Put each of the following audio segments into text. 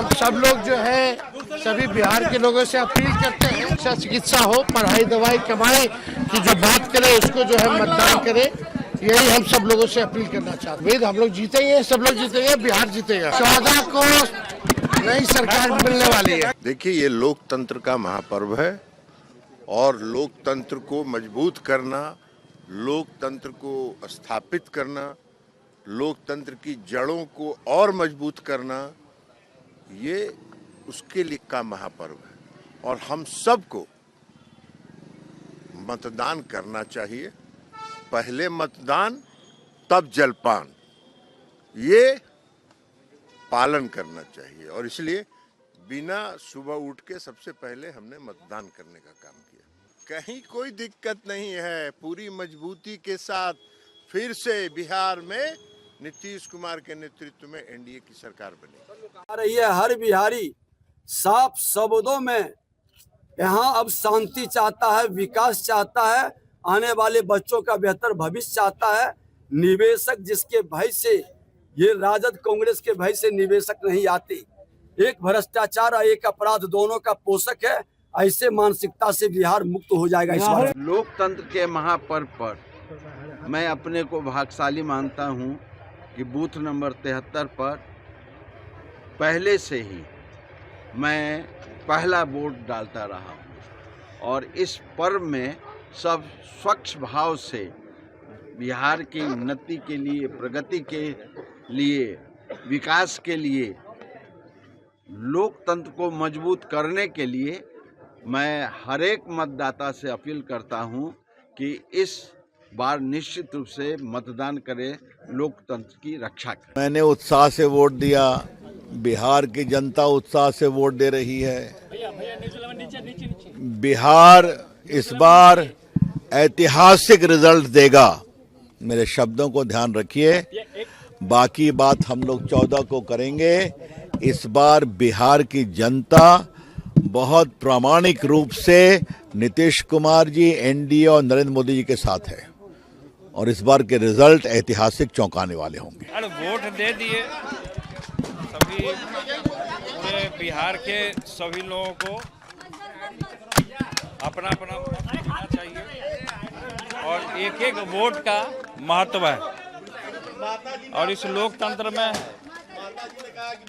हम सब लोग जो है सभी बिहार के लोगों से अपील करते हैं, अच्छा चिकित्सा हो, पढ़ाई दवाई कमाई की जो बात करे उसको जो है मतदान करे, यही हम सब लोगों से अपील करना चाहते हैं। हम लोग जीतेंगे, सब लोग जीतेंगे, बिहार जीतेगा। 14 को नई सरकार मिलने वाली है। देखिए, ये लोकतंत्र का महापर्व है और लोकतंत्र को मजबूत करना, लोकतंत्र को स्थापित करना, लोकतंत्र की जड़ों को और मजबूत करना, ये उसके लिए का महापर्व है और हम सबको मतदान करना चाहिए। पहले मतदान तब जलपान, ये पालन करना चाहिए और इसलिए बिना सुबह उठ के सबसे पहले हमने मतदान करने का काम किया। कहीं कोई दिक्कत नहीं है, पूरी मजबूती के साथ फिर से बिहार में नीतीश कुमार के नेतृत्व में एनडीए की सरकार बनेगी। आ रही है हर बिहारी साफ शब्दों में यहाँ अब शांति चाहता है, विकास चाहता है, आने वाले बच्चों का बेहतर भविष्य चाहता है। निवेशक जिसके भय से, ये राजद कांग्रेस के भय से निवेशक नहीं आते। एक भ्रष्टाचार और एक अपराध दोनों का पोषक है। ऐसे मानसिकता से बिहार मुक्त हो जाएगा इस बार। लोकतंत्र के महापर्व पर मैं अपने को भाग्यशाली मानता हूं कि बूथ नंबर 73 पर पहले से ही मैं पहला वोट डालता रहा हूं और इस पर्व में सब स्वच्छ भाव से बिहार की उन्नति के लिए, प्रगति के लिए, विकास के लिए, लोकतंत्र को मजबूत करने के लिए मैं हर एक मतदाता से अपील करता हूं कि इस बार निश्चित रूप से मतदान करें, लोकतंत्र की रक्षा करें। मैंने उत्साह से वोट दिया, बिहार की जनता उत्साह से वोट दे रही है। बिहार इस बार ऐतिहासिक रिजल्ट देगा, मेरे शब्दों को ध्यान रखिए। बाकी बात हम लोग 14 को करेंगे। इस बार बिहार की जनता बहुत प्रामाणिक रूप से नीतीश कुमार जी, एनडीए और नरेंद्र मोदी जी के साथ है और इस बार के रिजल्ट ऐतिहासिक चौंकाने वाले होंगे। अरे वोट दे दिए सभी, पूरे बिहार के सभी लोगों को अपना अपना वोट देना चाहिए और एक एक वोट का महत्व है और इस लोकतंत्र में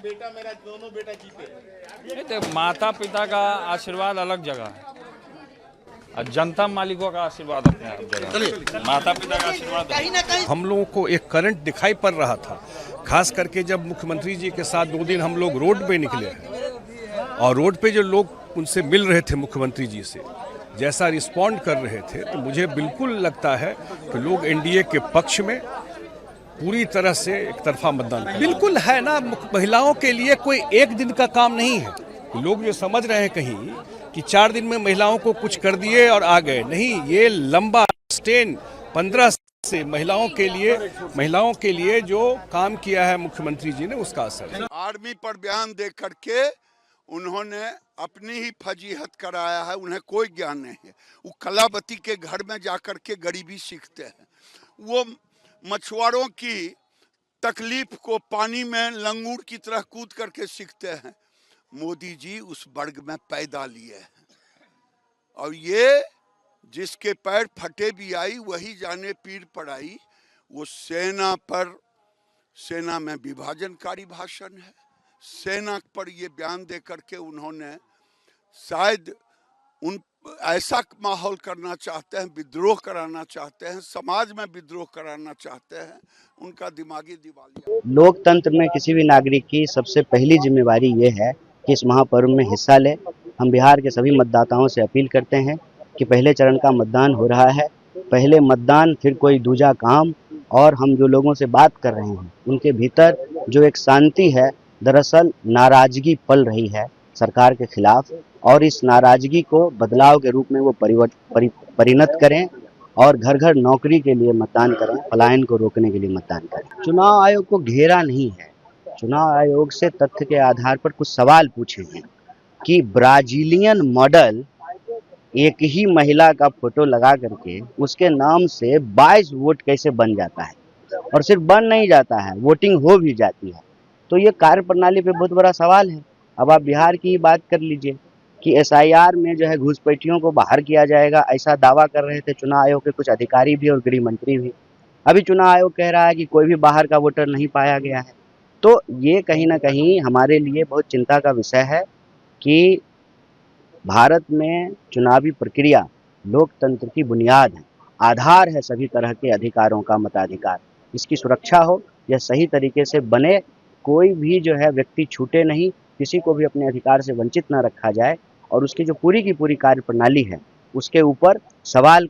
बेटा मेरा दोनों बेटा जीते। तो माता पिता का आशीर्वाद अलग जगह है और जनता मालिकों का आशीर्वाद अपने आप जगह। माता पिता का आशीर्वाद हम लोगों को एक करंट दिखाई पड़ रहा था, खास करके जब मुख्यमंत्री जी के साथ 2 दिन हम लोग रोड पे निकले हैं और रोड पे जो लोग उनसे मिल रहे थे, मुख्यमंत्री जी से जैसा रिस्पॉन्ड कर रहे थे, तो मुझे बिल्कुल लगता है कि लोग एनडीए के पक्ष में पूरी तरह से एक तरफा मतदान बिल्कुल है ना। महिलाओं के लिए कोई एक दिन का काम नहीं है। लोग जो समझ रहे हैं कहीं कि 4 दिन में महिलाओं को कुछ कर दिए और आ गए, नहीं, ये लंबा स्टेन 15 से महिलाओं के लिए जो काम किया है मुख्यमंत्री जी ने, उसका असर है। आर्मी पर बयान दे करके उन्होंने अपनी ही फजीहत कराया है, उन्हें कोई ज्ञान नहीं है। वो कलावती के घर में जाकर के गरीबी सीखते हैं, वो मछुआरों की तकलीफ को पानी में लंगूर की तरह कूद करके सीखते हैं। मोदी जी उस वर्ग में पैदा लिए हैं और ये जिसके पैर फटे भी आई वही जाने पीर पड़ाई। वो सेना पर, सेना में विभाजनकारी भाषण है। सेना पर ये बयान दे करके उन्होंने शायद उन ऐसा माहौल करना चाहते हैं, विद्रोह कराना चाहते हैं, समाज में विद्रोह कराना चाहते हैं। उनका दिमागी दिवालिया। लोकतंत्र में किसी भी नागरिक की सबसे पहली जिम्मेवारी ये है कि इस महापर्व में हिस्सा ले। हम बिहार के सभी मतदाताओं से अपील करते हैं कि पहले चरण का मतदान हो रहा है, पहले मतदान फिर कोई दूजा काम। और हम जो लोगों से बात कर रहे हैं उनके भीतर जो एक शांति है, दरअसल नाराजगी पल रही है सरकार के खिलाफ, और इस नाराजगी को बदलाव के रूप में वो परिणत करें और घर घर नौकरी के लिए मतदान करें, पलायन को रोकने के लिए मतदान करें। चुनाव आयोग को घेरा नहीं है, चुनाव आयोग से तथ्य के आधार पर कुछ सवाल पूछे हैं कि ब्राजीलियन मॉडल एक ही महिला का फोटो लगा करके उसके नाम से 22 वोट कैसे बन जाता है, और सिर्फ बन नहीं जाता है, वोटिंग हो भी जाती है। तो ये कार्यप्रणाली पे बहुत बड़ा सवाल है। अब आप बिहार की ही बात कर लीजिए कि SIR में जो है घुसपैठियों को बाहर किया जाएगा, ऐसा दावा कर रहे थे चुनाव आयोग के कुछ अधिकारी भी और गृह मंत्री भी। अभी चुनाव आयोग कह रहा है कि कोई भी बाहर का वोटर नहीं पाया गया है। तो ये कहीं ना कहीं हमारे लिए बहुत चिंता का विषय है कि भारत में चुनावी प्रक्रिया लोकतंत्र की बुनियाद है, आधार है सभी तरह के अधिकारों का, मताधिकार। इसकी सुरक्षा हो, यह सही तरीके से बने, कोई भी जो है व्यक्ति छूटे नहीं, किसी को भी अपने अधिकार से वंचित न रखा जाए, और उसकी जो पूरी की पूरी कार्य प्रणाली है उसके ऊपर सवाल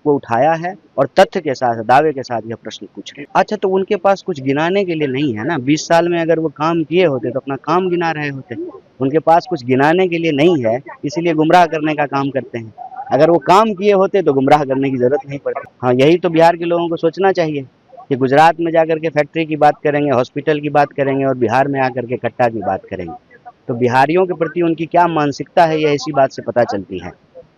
को उठाया है और तथ्य के साथ, दावे के साथ यह प्रश्न पूछ रहे हैं। अच्छा, तो उनके पास कुछ गिनाने के लिए नहीं है ना। 20 साल में अगर वो काम किए होते तो अपना काम गिना रहे होते। उनके पास कुछ गिनाने के लिए नहीं है, इसीलिए गुमराह करने का काम करते हैं। अगर वो काम किए होते तो गुमराह करने की जरूरत नहीं पड़ती। हाँ, यही तो बिहार के लोगों को सोचना चाहिए कि गुजरात में जाकर के फैक्ट्री की बात करेंगे, हॉस्पिटल की बात करेंगे, और बिहार में आकर के कट्टा की बात करेंगे। तो बिहारियों के प्रति उनकी क्या मानसिकता है, यह इसी बात से पता चलती है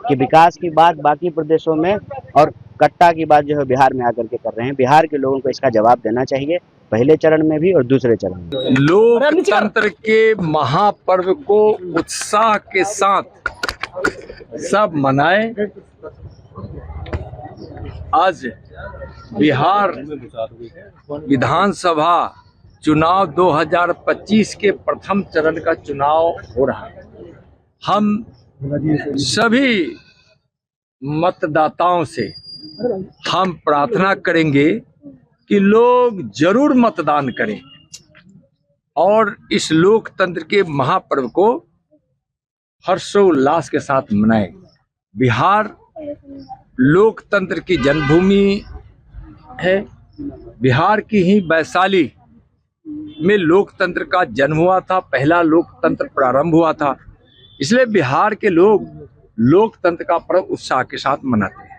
कि विकास की बात बाकी प्रदेशों में और कट्टा की बात जो है बिहार में आकर के कर रहे हैं। बिहार के लोगों को इसका जवाब देना चाहिए, पहले चरण में भी और दूसरे चरण में। लोकतंत्र के महापर्व को उत्साह के साथ सब मनाएं। आज बिहार विधानसभा चुनाव 2025 के प्रथम चरण का चुनाव हो रहा है। हम सभी मतदाताओं से हम प्रार्थना करेंगे कि लोग जरूर मतदान करें और इस लोकतंत्र के महापर्व को हर्षोल्लास के साथ मनाएं। बिहार लोकतंत्र की जन्मभूमि है। बिहार की ही वैशाली में लोकतंत्र का जन्म हुआ था, पहला लोकतंत्र प्रारंभ हुआ था। इसलिए बिहार के लोग लोकतंत्र का पर्व उत्साह के साथ मनाते हैं।